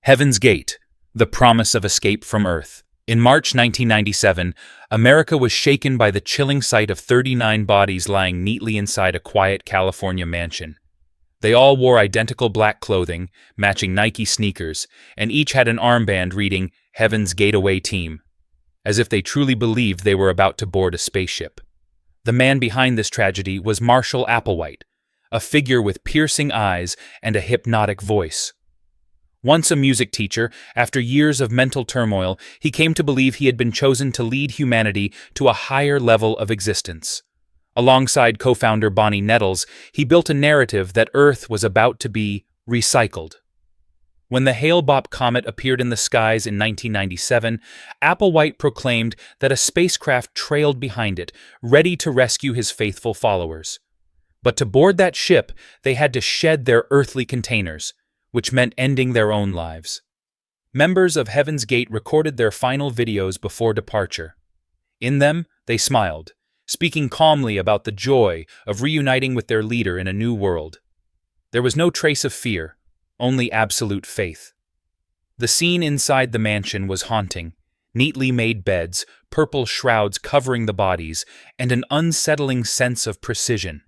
Heaven's Gate, the promise of escape from Earth. In March 1997, America was shaken by the chilling sight of 39 bodies lying neatly inside a quiet California mansion. They all wore identical black clothing, matching Nike sneakers, and each had an armband reading Heaven's Gateway Team, as if they truly believed they were about to board a spaceship. The man behind this tragedy was Marshall Applewhite, a figure with piercing eyes and a hypnotic voice. Once a music teacher, after years of mental turmoil, he came to believe he had been chosen to lead humanity to a higher level of existence. Alongside co-founder Bonnie Nettles, he built a narrative that Earth was about to be recycled. When the Hale-Bopp comet appeared in the skies in 1997, Applewhite proclaimed that a spacecraft trailed behind it, ready to rescue his faithful followers. But to board that ship, they had to shed their earthly containers, which meant ending their own lives. Members of Heaven's Gate recorded their final videos before departure. In them, they smiled, speaking calmly about the joy of reuniting with their leader in a new world. There was no trace of fear, only absolute faith. The scene inside the mansion was haunting. Neatly made beds, purple shrouds covering the bodies, and an unsettling sense of precision.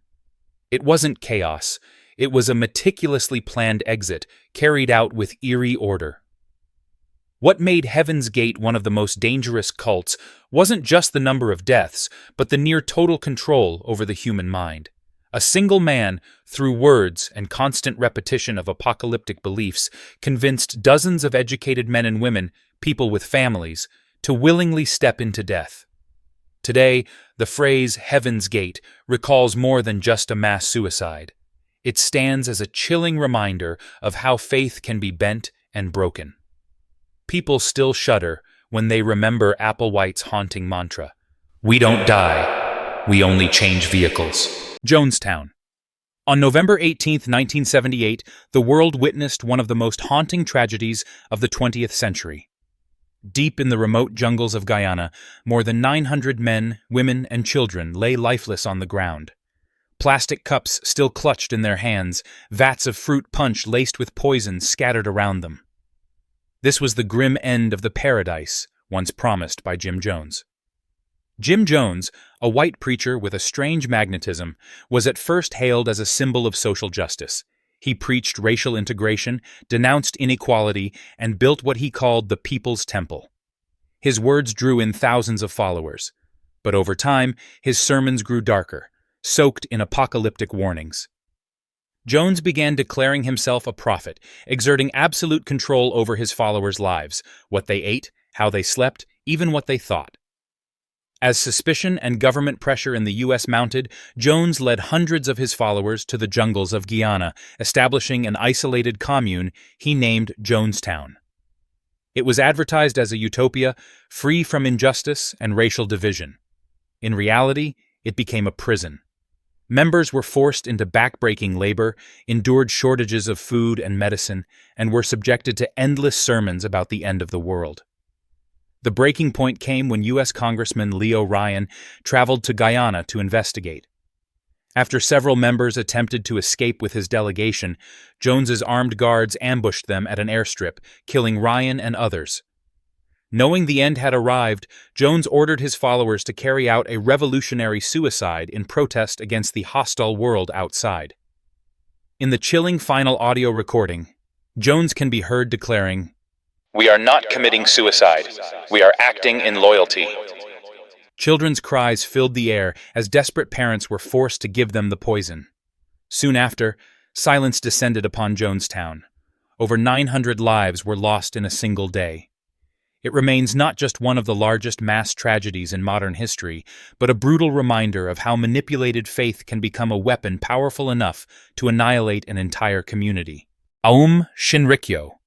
It wasn't chaos. It was a meticulously planned exit, carried out with eerie order. What made Heaven's Gate one of the most dangerous cults wasn't just the number of deaths, but the near total control over the human mind. A single man, through words and constant repetition of apocalyptic beliefs, convinced dozens of educated men and women, people with families, to willingly step into death. Today, the phrase Heaven's Gate recalls more than just a mass suicide. It stands as a chilling reminder of how faith can be bent and broken. People still shudder when they remember Applewhite's haunting mantra, "We don't die, we only change vehicles." Jonestown. On November 18, 1978, the world witnessed one of the most haunting tragedies of the 20th century. Deep in the remote jungles of Guyana, more than 900 men, women, and children lay lifeless on the ground. Plastic cups still clutched in their hands, vats of fruit punch laced with poison scattered around them. This was the grim end of the paradise once promised by Jim Jones. Jim Jones, a white preacher with a strange magnetism, was at first hailed as a symbol of social justice. He preached racial integration, denounced inequality, and built what he called the People's Temple. His words drew in thousands of followers. But over time, his sermons grew darker, soaked in apocalyptic warnings. Jones began declaring himself a prophet, exerting absolute control over his followers' lives, what they ate, how they slept, even what they thought. As suspicion and government pressure in the U.S. mounted, Jones led hundreds of his followers to the jungles of Guyana, establishing an isolated commune he named Jonestown. It was advertised as a utopia, free from injustice and racial division. In reality, it became a prison. Members were forced into back-breaking labor, endured shortages of food and medicine, and were subjected to endless sermons about the end of the world. The breaking point came when U.S. Congressman Leo Ryan traveled to Guyana to investigate. After several members attempted to escape with his delegation, Jones's armed guards ambushed them at an airstrip, killing Ryan and others. Knowing the end had arrived, Jones ordered his followers to carry out a revolutionary suicide in protest against the hostile world outside. In the chilling final audio recording, Jones can be heard declaring, "We are not committing suicide. We are acting in loyalty." Children's cries filled the air as desperate parents were forced to give them the poison. Soon after, silence descended upon Jonestown. Over 900 lives were lost in a single day. It remains not just one of the largest mass tragedies in modern history, but a brutal reminder of how manipulated faith can become a weapon powerful enough to annihilate an entire community. Aum Shinrikyo,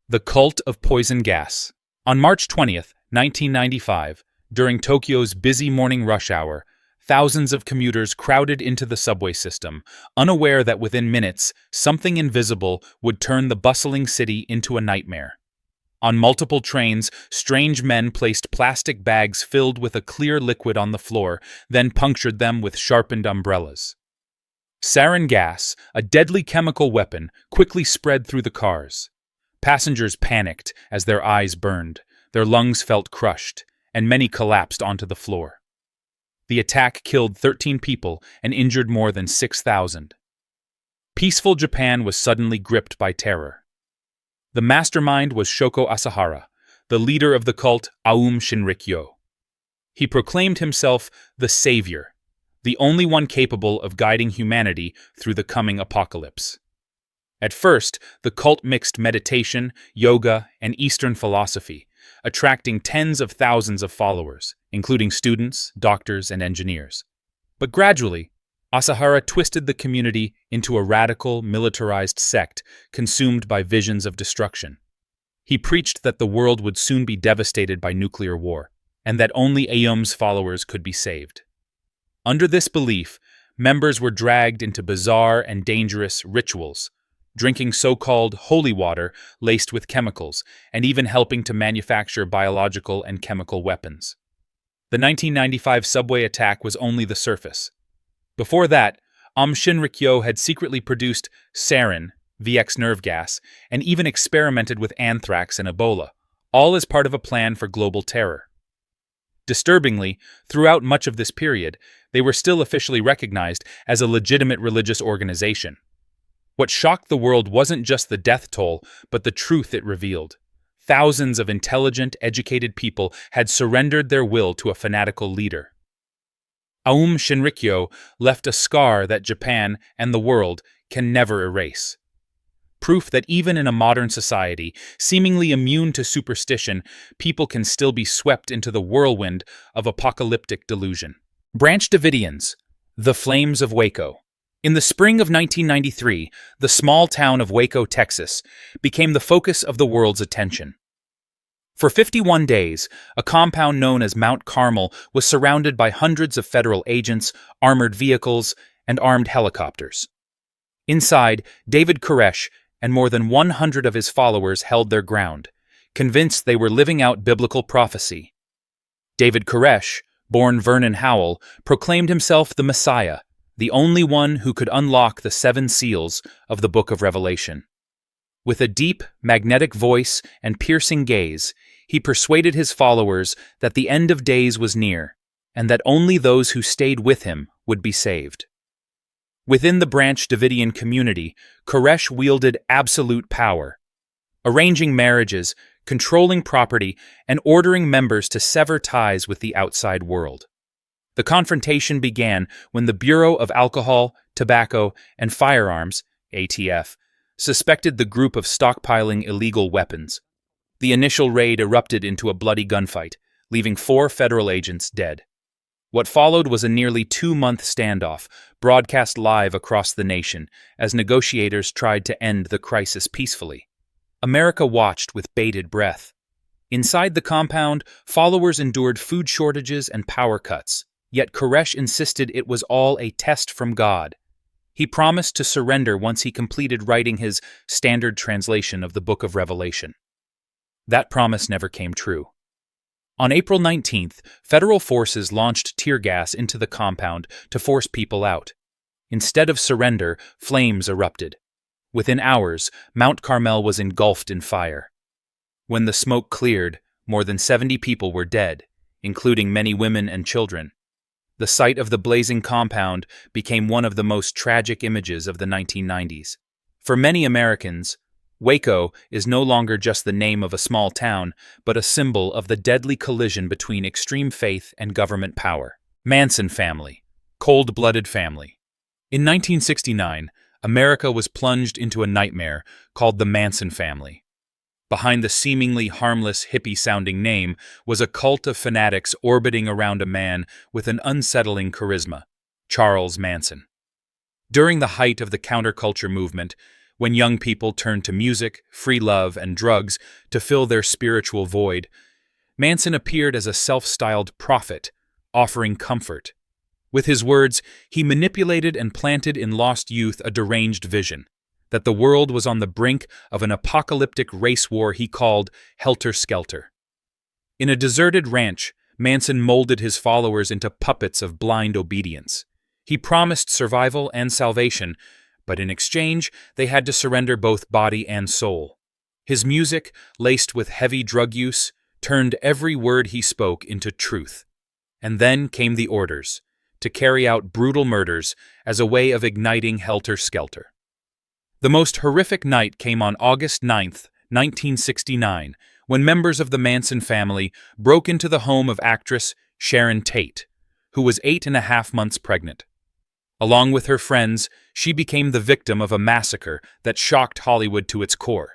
the cult of poison gas. On March 20th, 1995, during Tokyo's busy morning rush hour, thousands of commuters crowded into the subway system, unaware that within minutes, something invisible would turn the bustling city into a nightmare. On multiple trains, strange men placed plastic bags filled with a clear liquid on the floor, then punctured them with sharpened umbrellas. Sarin gas, a deadly chemical weapon, quickly spread through the cars. Passengers panicked as their eyes burned, their lungs felt crushed, and many collapsed onto the floor. The attack killed 13 people and injured more than 6,000. Peaceful Japan was suddenly gripped by terror. The mastermind was Shoko Asahara, the leader of the cult Aum Shinrikyo. He proclaimed himself the savior, the only one capable of guiding humanity through the coming apocalypse. At first, the cult mixed meditation, yoga, and Eastern philosophy, attracting tens of thousands of followers, including students, doctors, and engineers. But gradually, Asahara twisted the community into a radical, militarized sect consumed by visions of destruction. He preached that the world would soon be devastated by nuclear war, and that only Aum's followers could be saved. Under this belief, members were dragged into bizarre and dangerous rituals, drinking so-called holy water laced with chemicals, and even helping to manufacture biological and chemical weapons. The 1995 subway attack was only the surface. Before that, Aum Shinrikyo had secretly produced sarin, VX nerve gas, and even experimented with anthrax and Ebola, all as part of a plan for global terror. Disturbingly, throughout much of this period, they were still officially recognized as a legitimate religious organization. What shocked the world wasn't just the death toll, but the truth it revealed. Thousands of intelligent, educated people had surrendered their will to a fanatical leader. Aum Shinrikyo left a scar that Japan and the world can never erase. Proof that even in a modern society, seemingly immune to superstition, people can still be swept into the whirlwind of apocalyptic delusion. Branch Davidians, the Flames of Waco. In the spring of 1993, the small town of Waco, Texas, became the focus of the world's attention. For 51 days, a compound known as Mount Carmel was surrounded by hundreds of federal agents, armored vehicles, and armed helicopters. Inside, David Koresh and more than 100 of his followers held their ground, convinced they were living out biblical prophecy. David Koresh, born Vernon Howell, proclaimed himself the Messiah, the only one who could unlock the 7 seals of the Book of Revelation. With a deep, magnetic voice and piercing gaze, he persuaded his followers that the end of days was near, and that only those who stayed with him would be saved. Within the Branch Davidian community, Koresh wielded absolute power, arranging marriages, controlling property, and ordering members to sever ties with the outside world. The confrontation began when the Bureau of Alcohol, Tobacco, and Firearms, ATF, suspected the group of stockpiling illegal weapons. The initial raid erupted into a bloody gunfight, leaving 4 federal agents dead. What followed was a nearly 2-month standoff, broadcast live across the nation, as negotiators tried to end the crisis peacefully. America watched with bated breath. Inside the compound, followers endured food shortages and power cuts, yet Koresh insisted it was all a test from God. He promised to surrender once he completed writing his standard translation of the Book of Revelation. That promise never came true. On April 19th, federal forces launched tear gas into the compound to force people out. Instead of surrender, flames erupted. Within hours, Mount Carmel was engulfed in fire. When the smoke cleared, more than 70 people were dead, including many women and children. The sight of the blazing compound became one of the most tragic images of the 1990s. For many Americans, Waco is no longer just the name of a small town, but a symbol of the deadly collision between extreme faith and government power. Manson Family, cold-blooded family. In 1969, America was plunged into a nightmare called the Manson Family. Behind the seemingly harmless hippie-sounding name was a cult of fanatics orbiting around a man with an unsettling charisma, Charles Manson. During the height of the counterculture movement, when young people turned to music, free love, and drugs to fill their spiritual void, Manson appeared as a self-styled prophet, offering comfort. With his words, he manipulated and planted in lost youth a deranged vision, that the world was on the brink of an apocalyptic race war he called helter-skelter. In a deserted ranch, Manson molded his followers into puppets of blind obedience. He promised survival and salvation, but in exchange, they had to surrender both body and soul. His music, laced with heavy drug use, turned every word he spoke into truth. And then came the orders, to carry out brutal murders as a way of igniting helter-skelter. The most horrific night came on August 9th, 1969, when members of the Manson family broke into the home of actress Sharon Tate, who was 8.5 months pregnant. Along with her friends, she became the victim of a massacre that shocked Hollywood to its core.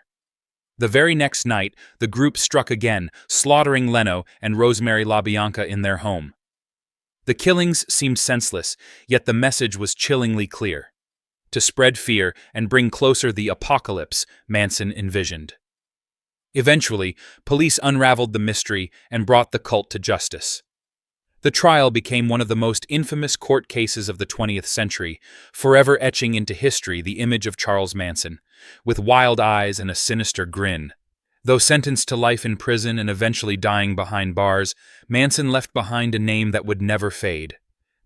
The very next night, the group struck again, slaughtering Leno and Rosemary LaBianca in their home. The killings seemed senseless, yet the message was chillingly clear: to spread fear and bring closer the apocalypse Manson envisioned. Eventually, police unraveled the mystery and brought the cult to justice. The trial became one of the most infamous court cases of the 20th century, forever etching into history the image of Charles Manson, with wild eyes and a sinister grin. Though sentenced to life in prison and eventually dying behind bars, Manson left behind a name that would never fade: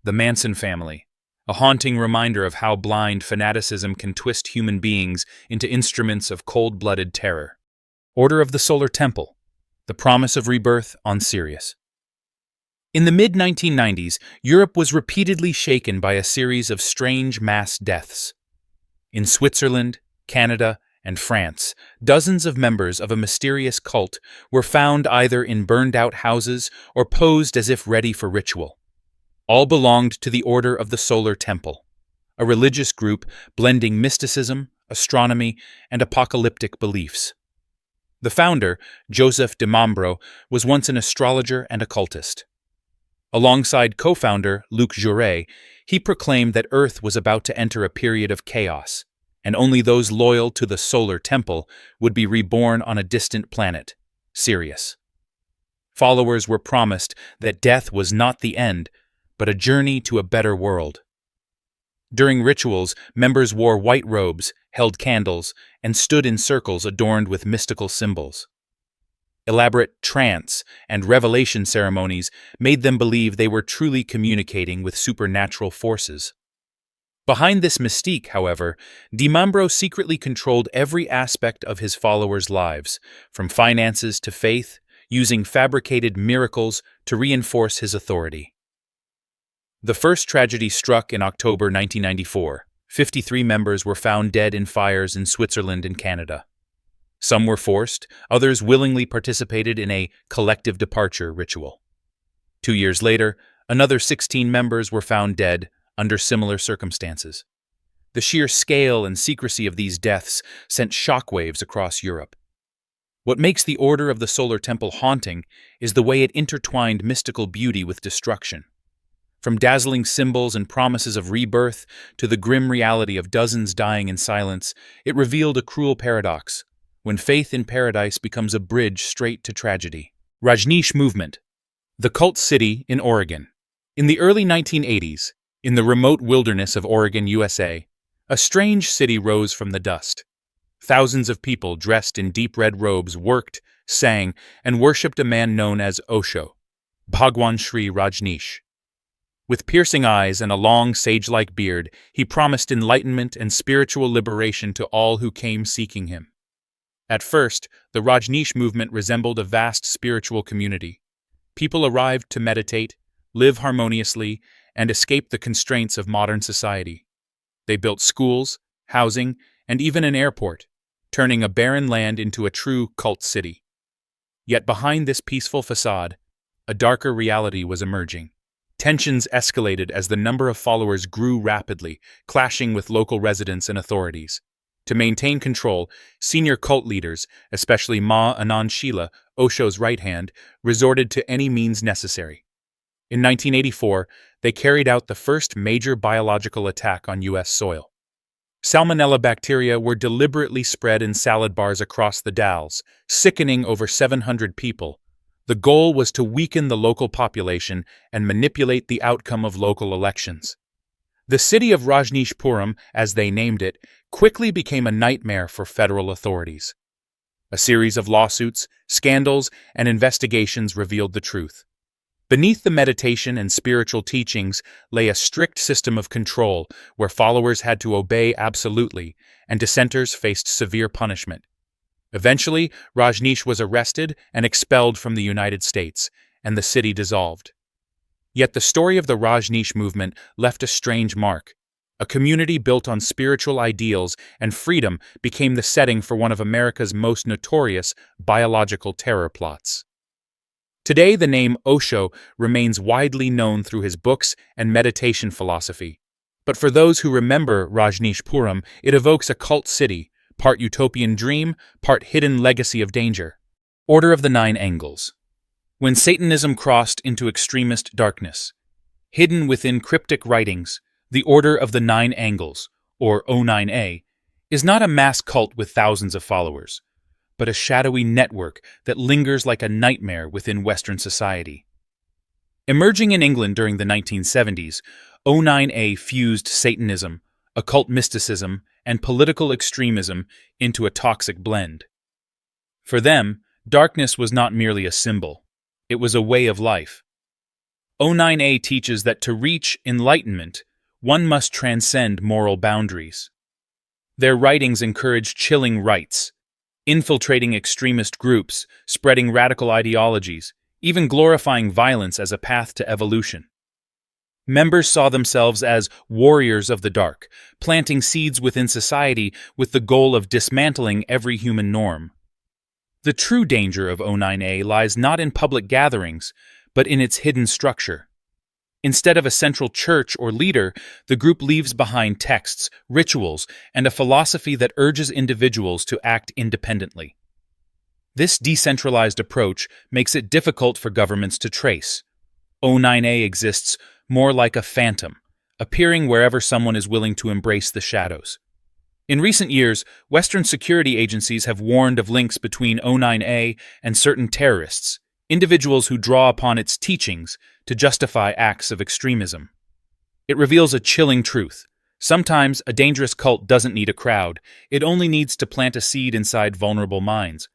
the Manson Family, a haunting reminder of how blind fanaticism can twist human beings into instruments of cold-blooded terror. Order of the Solar Temple, the promise of rebirth on Sirius. In the mid-1990s, Europe was repeatedly shaken by a series of strange mass deaths. In Switzerland, Canada, and France, dozens of members of a mysterious cult were found either in burned-out houses or posed as if ready for ritual. All belonged to the Order of the Solar Temple, a religious group blending mysticism, astronomy, and apocalyptic beliefs. The founder, Joseph de Mambro, was once an astrologer and occultist. Alongside co-founder Luc Jouret, he proclaimed that Earth was about to enter a period of chaos, and only those loyal to the Solar Temple would be reborn on a distant planet, Sirius. Followers were promised that death was not the end, but a journey to a better world. During rituals, members wore white robes, held candles, and stood in circles adorned with mystical symbols. Elaborate trance and revelation ceremonies made them believe they were truly communicating with supernatural forces. Behind this mystique, however, de Mambro secretly controlled every aspect of his followers' lives, from finances to faith, using fabricated miracles to reinforce his authority. The first tragedy struck in October 1994. 53 members were found dead in fires in Switzerland and Canada. Some were forced, others willingly participated in a collective departure ritual. 2 years later, another 16 members were found dead under similar circumstances. The sheer scale and secrecy of these deaths sent shockwaves across Europe. What makes the Order of the Solar Temple haunting is the way it intertwined mystical beauty with destruction. From dazzling symbols and promises of rebirth to the grim reality of dozens dying in silence, it revealed a cruel paradox: when faith in paradise becomes a bridge straight to tragedy. Rajneesh Movement, the cult city in Oregon. In the early 1980s, in the remote wilderness of Oregon, USA, a strange city rose from the dust. Thousands of people dressed in deep red robes worked, sang, and worshipped a man known as Osho, Bhagwan Sri Rajneesh. With piercing eyes and a long, sage-like beard, he promised enlightenment and spiritual liberation to all who came seeking him. At first, the Rajneesh movement resembled a vast spiritual community. People arrived to meditate, live harmoniously, and escape the constraints of modern society. They built schools, housing, and even an airport, turning a barren land into a true cult city. Yet behind this peaceful facade, a darker reality was emerging. Tensions escalated as the number of followers grew rapidly, clashing with local residents and authorities. To maintain control, senior cult leaders, especially Ma Anand Sheela, Osho's right hand, resorted to any means necessary. In 1984, they carried out the first major biological attack on U.S. soil. Salmonella bacteria were deliberately spread in salad bars across the Dalles, sickening over 700 people. The goal was to weaken the local population and manipulate the outcome of local elections. The city of Rajneeshpuram, as they named it, quickly became a nightmare for federal authorities. A series of lawsuits, scandals, and investigations revealed the truth. Beneath the meditation and spiritual teachings lay a strict system of control where followers had to obey absolutely, and dissenters faced severe punishment. Eventually, Rajneesh was arrested and expelled from the United States, and the city dissolved. Yet the story of the Rajneesh movement left a strange mark. A community built on spiritual ideals and freedom became the setting for one of America's most notorious biological terror plots. Today, the name Osho remains widely known through his books and meditation philosophy. But for those who remember Rajneeshpuram, it evokes a cult city, part utopian dream, part hidden legacy of danger. Order of the Nine Angles. When Satanism crossed into extremist darkness, hidden within cryptic writings, the Order of the Nine Angles, or O9A, is not a mass cult with thousands of followers, but a shadowy network that lingers like a nightmare within Western society. Emerging in England during the 1970s, O9A fused Satanism, occult mysticism, and political extremism into a toxic blend. For them, darkness was not merely a symbol, it was a way of life. O9A teaches that to reach enlightenment, one must transcend moral boundaries. Their writings encourage chilling rites, infiltrating extremist groups, spreading radical ideologies, even glorifying violence as a path to evolution. Members saw themselves as warriors of the dark, planting seeds within society with the goal of dismantling every human norm. The true danger of O9A lies not in public gatherings, but in its hidden structure. Instead of a central church or leader, the group leaves behind texts, rituals, and a philosophy that urges individuals to act independently. This decentralized approach makes it difficult for governments to trace. O9A exists more like a phantom, appearing wherever someone is willing to embrace the shadows. In recent years, Western security agencies have warned of links between O9A and certain terrorists, individuals who draw upon its teachings to justify acts of extremism. It reveals a chilling truth. Sometimes a dangerous cult doesn't need a crowd, it only needs to plant a seed inside vulnerable minds.